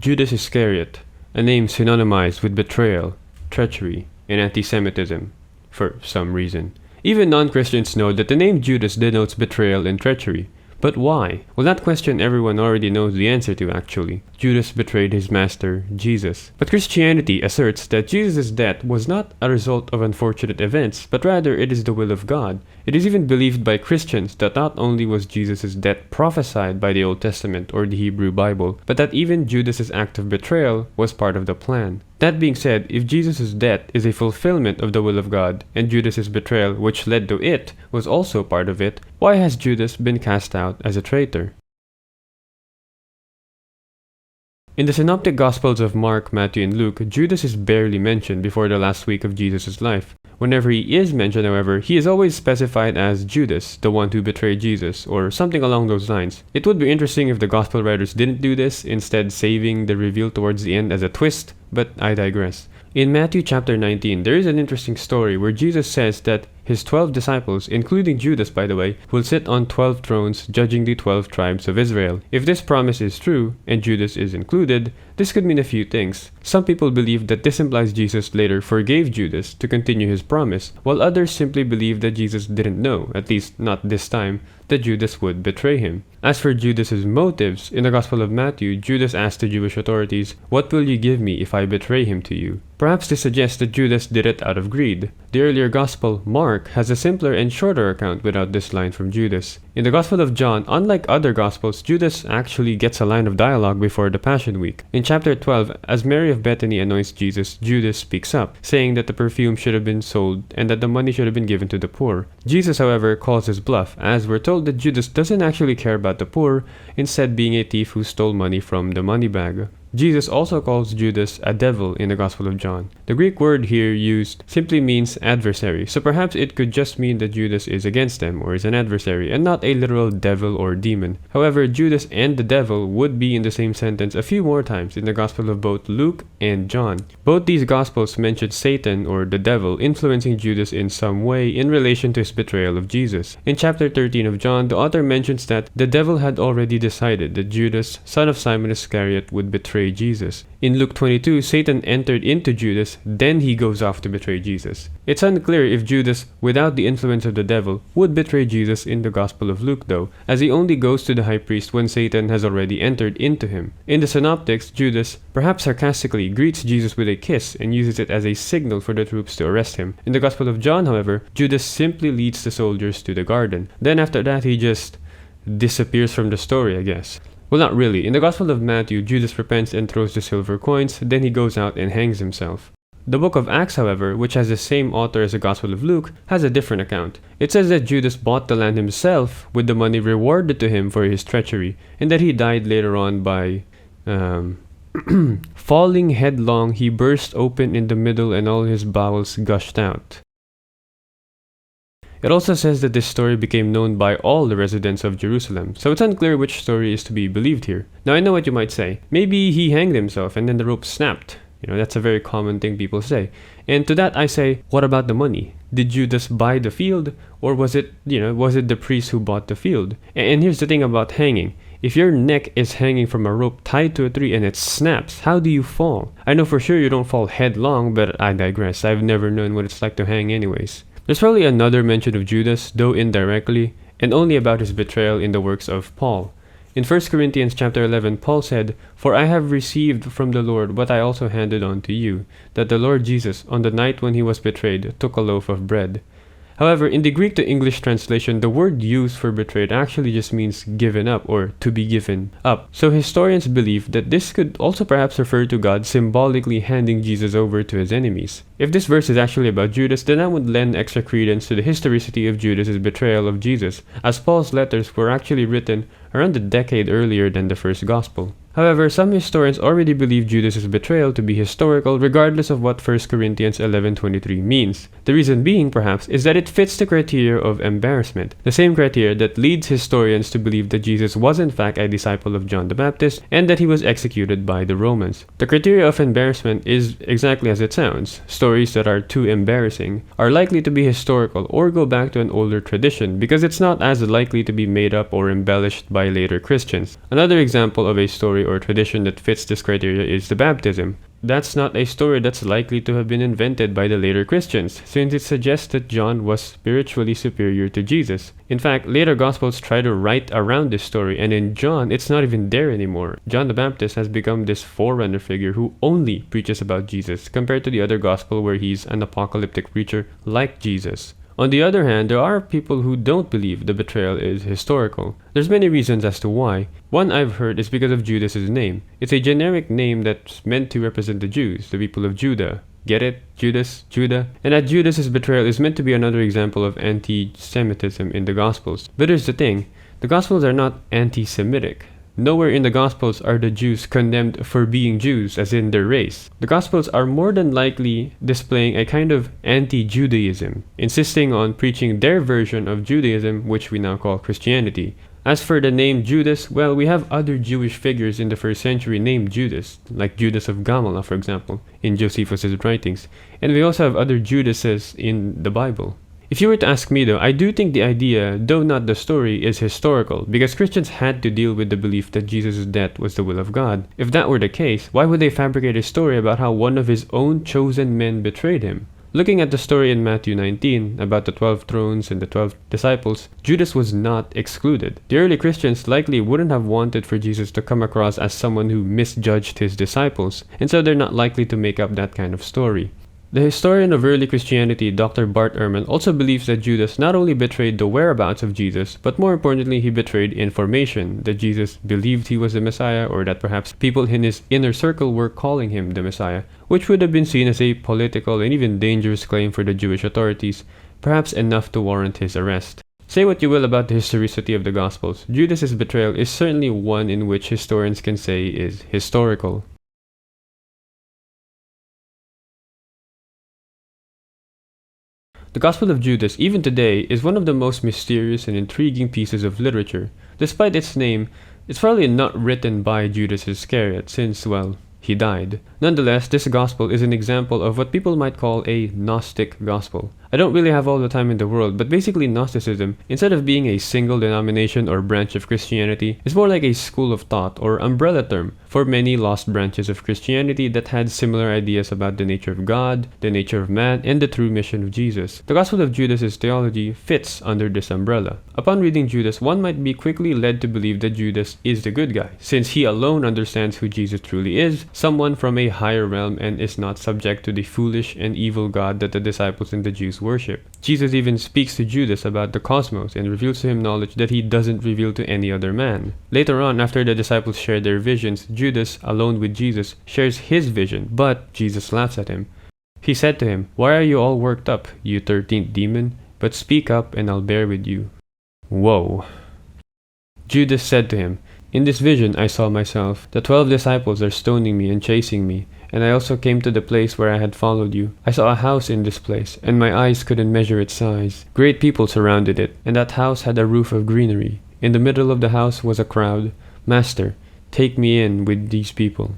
Judas Iscariot, a name synonymized with betrayal, treachery, and anti-Semitism, for some reason. Even non-Christians know that the name Judas denotes betrayal and treachery. But why? Well, that question everyone already knows the answer to, actually. Judas betrayed his master, Jesus. But Christianity asserts that Jesus' death was not a result of unfortunate events, but rather it is the will of God. It is even believed by Christians that not only was Jesus' death prophesied by the Old Testament or the Hebrew Bible, but that even Judas' act of betrayal was part of the plan. That being said, if Jesus' death is a fulfillment of the will of God, and Judas' betrayal, which led to it, was also part of it, why has Judas been cast out as a traitor? In the Synoptic Gospels of Mark, Matthew, and Luke, Judas is barely mentioned before the last week of Jesus' life. Whenever he is mentioned, however, he is always specified as Judas, the one who betrayed Jesus, or something along those lines. It would be interesting if the Gospel writers didn't do this, instead saving the reveal towards the end as a twist, but I digress. In Matthew chapter 19, there is an interesting story where Jesus says that his 12 disciples, including Judas by the way, will sit on 12 thrones judging the 12 tribes of Israel. If this promise is true, and Judas is included, this could mean a few things. Some people believe that this implies Jesus later forgave Judas to continue his promise, while others simply believe that Jesus didn't know, at least not this time, that Judas would betray him. As for Judas's motives, in the Gospel of Matthew, Judas asked the Jewish authorities, "What will you give me if I betray him to you?" Perhaps this suggests that Judas did it out of greed. The earlier Gospel, Mark, has a simpler and shorter account without this line from Judas. In the Gospel of John, unlike other Gospels, Judas actually gets a line of dialogue before the Passion Week. In chapter 12, as Mary of Bethany anoints Jesus, Judas speaks up, saying that the perfume should have been sold and that the money should have been given to the poor. Jesus, however, calls his bluff, as we're told that Judas doesn't actually care about the poor, instead being a thief who stole money from the money bag. Jesus also calls Judas a devil in the Gospel of John. The Greek word here used simply means adversary, so perhaps it could just mean that Judas is against them or is an adversary and not a literal devil or demon. However, Judas and the devil would be in the same sentence a few more times in the Gospel of both Luke and John. Both these Gospels mention Satan or the devil influencing Judas in some way in relation to his betrayal of Jesus. In chapter 13 of John, the author mentions that the devil had already decided that Judas, son of Simon Iscariot, would betray Jesus. In Luke 22, Satan entered into Judas, then he goes off to betray Jesus. It's unclear if Judas, without the influence of the devil, would betray Jesus in the Gospel of Luke though, as he only goes to the high priest when Satan has already entered into him. In the Synoptics, Judas, perhaps sarcastically, greets Jesus with a kiss and uses it as a signal for the troops to arrest him. In the Gospel of John, however, Judas simply leads the soldiers to the garden. Then after that, he just disappears from the story, I guess. Well, not really. In the Gospel of Matthew, Judas repents and throws the silver coins, then he goes out and hangs himself. The book of Acts, however, which has the same author as the Gospel of Luke, has a different account. It says that Judas bought the land himself with the money rewarded to him for his treachery, and that he died later on by falling headlong. He burst open in the middle and all his bowels gushed out. It also says that this story became known by all the residents of Jerusalem, so it's unclear which story is to be believed here. Now I know what you might say. Maybe he hanged himself and then the rope snapped. That's a very common thing people say. And to that I say, what about the money? Did Judas buy the field? Or was it the priest who bought the field? And here's the thing about hanging. If your neck is hanging from a rope tied to a tree and it snaps, how do you fall? I know for sure you don't fall headlong, but I digress. I've never known what it's like to hang anyways. There's probably another mention of Judas, though indirectly, and only about his betrayal in the works of Paul. In 1 Corinthians chapter 11, Paul said, "For I have received from the Lord what I also handed on to you, that the Lord Jesus, on the night when he was betrayed, took a loaf of bread." However, in the Greek to English translation, the word used for betrayed actually just means given up or to be given up. So historians believe that this could also perhaps refer to God symbolically handing Jesus over to his enemies. If this verse is actually about Judas, then that would lend extra credence to the historicity of Judas's betrayal of Jesus, as Paul's letters were actually written around a decade earlier than the first gospel. However, some historians already believe Judas's betrayal to be historical regardless of what 1 Corinthians 11:23 means. The reason being, perhaps, is that it fits the criteria of embarrassment, the same criteria that leads historians to believe that Jesus was in fact a disciple of John the Baptist and that he was executed by the Romans. The criteria of embarrassment is exactly as it sounds. Stories that are too embarrassing are likely to be historical or go back to an older tradition because it's not as likely to be made up or embellished by by later Christians. Another example of a story or tradition that fits this criteria is the baptism. That's not a story that's likely to have been invented by the later Christians, since it suggests that John was spiritually superior to Jesus. In fact, later Gospels try to write around this story, and in John, it's not even there anymore. John the Baptist has become this forerunner figure who only preaches about Jesus, compared to the other Gospel where he's an apocalyptic preacher like Jesus. On the other hand, there are people who don't believe the betrayal is historical. There's many reasons as to why. One I've heard is because of Judas's name. It's a generic name that's meant to represent the Jews, the people of Judah. Get it? Judas, Judah. And that Judas's betrayal is meant to be another example of anti-Semitism in the Gospels. But here's the thing, the Gospels are not anti-Semitic. Nowhere in the Gospels are the Jews condemned for being Jews, as in their race. The Gospels are more than likely displaying a kind of anti-Judaism, insisting on preaching their version of Judaism, which we now call Christianity. As for the name Judas, well, we have other Jewish figures in the first century named Judas, like Judas of Gamala, for example, in Josephus' writings. And we also have other Judases in the Bible. If you were to ask me though, I do think the idea, though not the story, is historical, because Christians had to deal with the belief that Jesus' death was the will of God. If that were the case, why would they fabricate a story about how one of his own chosen men betrayed him? Looking at the story in Matthew 19, about the 12 thrones and the 12 disciples, Judas was not excluded. The early Christians likely wouldn't have wanted for Jesus to come across as someone who misjudged his disciples, and so they're not likely to make up that kind of story. The historian of early Christianity, Dr. Bart Ehrman, also believes that Judas not only betrayed the whereabouts of Jesus, but more importantly, he betrayed information that Jesus believed he was the Messiah, or that perhaps people in his inner circle were calling him the Messiah, which would have been seen as a political and even dangerous claim for the Jewish authorities, perhaps enough to warrant his arrest. Say what you will about the historicity of the Gospels, Judas's betrayal is certainly one in which historians can say is historical. The Gospel of Judas, even today, is one of the most mysterious and intriguing pieces of literature. Despite its name, it's probably not written by Judas Iscariot since, well, he died. Nonetheless, this gospel is an example of what people might call a Gnostic gospel. I don't really have all the time in the world, but basically Gnosticism, instead of being a single denomination or branch of Christianity, is more like a school of thought or umbrella term for many lost branches of Christianity that had similar ideas about the nature of God, the nature of man, and the true mission of Jesus. The Gospel of Judas' theology fits under this umbrella. Upon reading Judas, one might be quickly led to believe that Judas is the good guy, since he alone understands who Jesus truly is, someone from a higher realm, and is not subject to the foolish and evil God that the disciples and the Jews worship. Jesus even speaks to Judas about the cosmos and reveals to him knowledge that he doesn't reveal to any other man. Later on, after the disciples share their visions, Judas, alone with Jesus, shares his vision, but Jesus laughs at him. He said to him, "Why are you all worked up, you 13th demon? But speak up and I'll bear with you." Whoa. Judas said to him, "In this vision I saw myself. The 12 disciples are stoning me and chasing me. And I also came to the place where I had followed you. I saw a house in this place, and my eyes couldn't measure its size. Great people surrounded it, and that house had a roof of greenery. In the middle of the house was a crowd. Master, take me in with these people."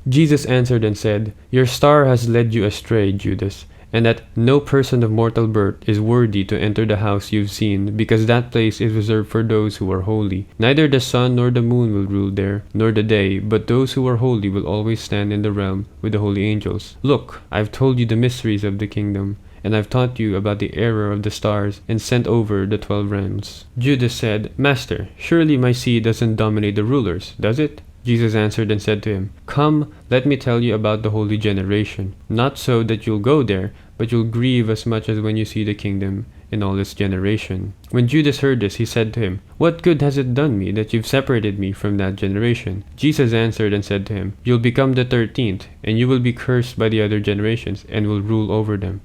Jesus answered and said, "Your star has led you astray, Judas, and that no person of mortal birth is worthy to enter the house you've seen, because that place is reserved for those who are holy. Neither the sun nor the moon will rule there, nor the day, but those who are holy will always stand in the realm with the holy angels. Look, I've told you the mysteries of the kingdom, and I've taught you about the error of the stars, and sent over the 12 realms." Judas said, "Master, surely my seed doesn't dominate the rulers, does it?" Jesus answered and said to him, "Come, let me tell you about the holy generation. Not so that you'll go there, but you'll grieve as much as when you see the kingdom in all its generation." When Judas heard this, he said to him, "What good has it done me that you've separated me from that generation?" Jesus answered and said to him, "You'll become the 13th, and you will be cursed by the other generations, and will rule over them."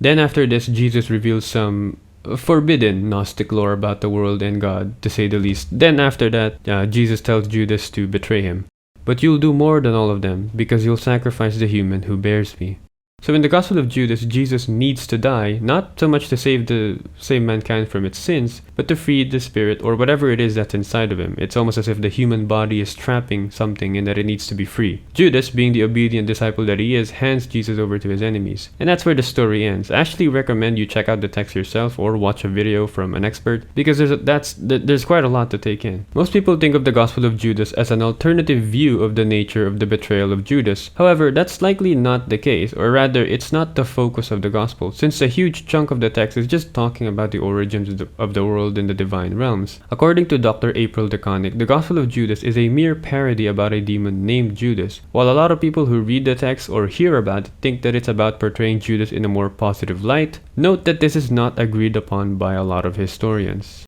Then after this, Jesus reveals some forbidden Gnostic lore about the world and God, to say the least. Then after that, Jesus tells Judas to betray him. "But you'll do more than all of them, because you'll sacrifice the human who bears me." So in the Gospel of Judas, Jesus needs to die, not so much to save mankind from its sins, but to free the spirit or whatever it is that's inside of him. It's almost as if the human body is trapping something and that it needs to be free. Judas, being the obedient disciple that he is, hands Jesus over to his enemies. And that's where the story ends. I actually recommend you check out the text yourself or watch a video from an expert, because there's quite a lot to take in. Most people think of the Gospel of Judas as an alternative view of the nature of the betrayal of Judas. However, that's likely not the case, or rather, it's not the focus of the Gospel, since a huge chunk of the text is just talking about the origins of the world in the divine realms. According to Dr. April DeConnick, the Gospel of Judas is a mere parody about a demon named Judas, while a lot of people who read the text or hear about it think that it's about portraying Judas in a more positive light. Note that this is not agreed upon by a lot of historians.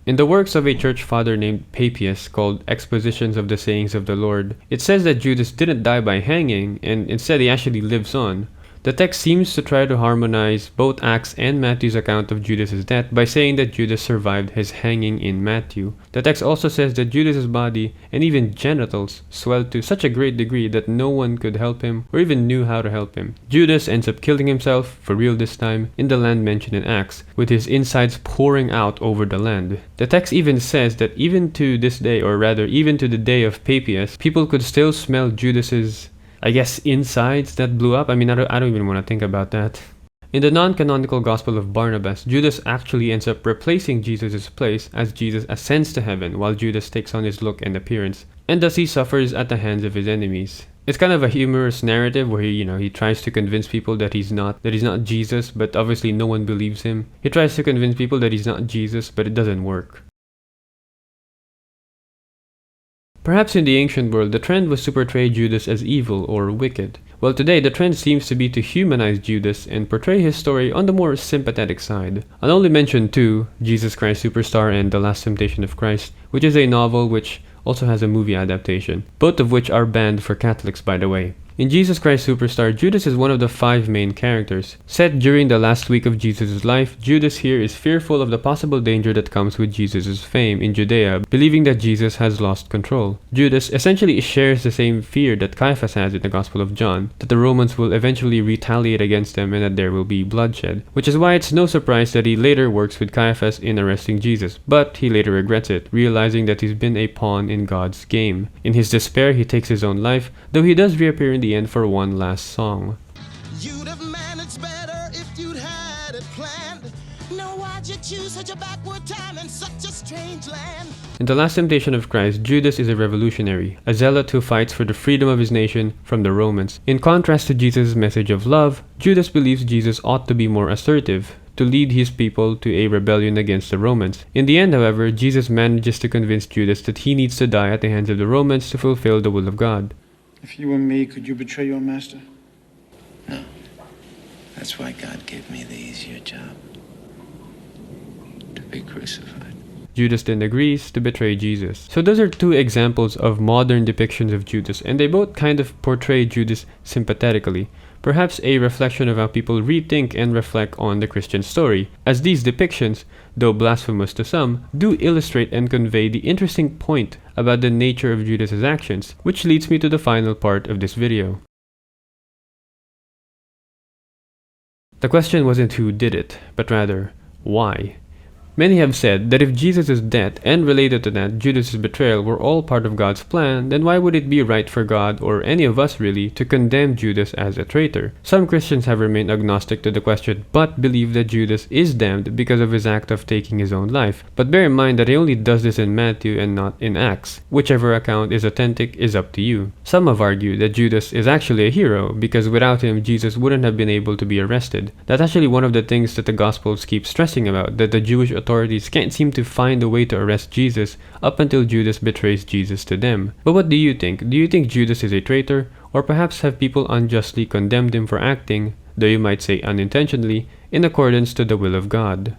In the works of a church father named Papias called Expositions of the Sayings of the Lord, it says that Judas didn't die by hanging, and instead he actually lives on. The text seems to try to harmonize both Acts and Matthew's account of Judas's death by saying that Judas survived his hanging in Matthew. The text also says that Judas's body and even genitals swelled to such a great degree that no one could help him or even knew how to help him. Judas ends up killing himself, for real this time, in the land mentioned in Acts, with his insides pouring out over the land. The text even says that even to this day, or rather even to the day of Papias, people could still smell Judas's insides that blew up. I don't even want to think about that. In the non-canonical Gospel of Barnabas, Judas actually ends up replacing Jesus' place as Jesus ascends to heaven while Judas takes on his look and appearance, and thus he suffers at the hands of his enemies. It's kind of a humorous narrative where he tries to convince people that he's not Jesus, but obviously no one believes him. He tries to convince people that he's not Jesus, but it doesn't work. Perhaps in the ancient world, the trend was to portray Judas as evil or wicked. Well, today the trend seems to be to humanize Judas and portray his story on the more sympathetic side. I'll only mention two, Jesus Christ Superstar and The Last Temptation of Christ, which is a novel which also has a movie adaptation, both of which are banned for Catholics, by the way. In Jesus Christ Superstar, Judas is one of the 5 main characters. Set during the last week of Jesus' life, Judas here is fearful of the possible danger that comes with Jesus' fame in Judea, believing that Jesus has lost control. Judas essentially shares the same fear that Caiaphas has in the Gospel of John, that the Romans will eventually retaliate against them and that there will be bloodshed, which is why it's no surprise that he later works with Caiaphas in arresting Jesus, but he later regrets it, realizing that he's been a pawn in God's game. In his despair, he takes his own life, though he does reappear in the end for one last song. You'd have managed better if you'd had it planned. No, why'd you choose such a backward time in such a strange land? In The Last Temptation of Christ, Judas is a revolutionary, a zealot who fights for the freedom of his nation from the Romans. In contrast to Jesus' message of love, Judas believes Jesus ought to be more assertive, to lead his people to a rebellion against the Romans. In the end, however, Jesus manages to convince Judas that he needs to die at the hands of the Romans to fulfill the will of God. If you were me, could you betray your master? No. That's why God gave me the easier job. To be crucified. Judas then agrees to betray Jesus. So those are 2 examples of modern depictions of Judas, and they both kind of portray Judas sympathetically. Perhaps a reflection of how people rethink and reflect on the Christian story, as these depictions, though blasphemous to some, do illustrate and convey the interesting point about the nature of Judas's actions, which leads me to the final part of this video. The question wasn't who did it, but rather, why? Many have said that if Jesus' death and related to that Judas' betrayal were all part of God's plan, then why would it be right for God, or any of us really, to condemn Judas as a traitor? Some Christians have remained agnostic to the question, but believe that Judas is damned because of his act of taking his own life. But bear in mind that he only does this in Matthew and not in Acts. Whichever account is authentic is up to you. Some have argued that Judas is actually a hero, because without him, Jesus wouldn't have been able to be arrested. That's actually one of the things that the Gospels keep stressing about, that the Jewish authorities can't seem to find a way to arrest Jesus up until Judas betrays Jesus to them. But what do you think? Do you think Judas is a traitor? Or perhaps have people unjustly condemned him for acting, though you might say unintentionally, in accordance to the will of God?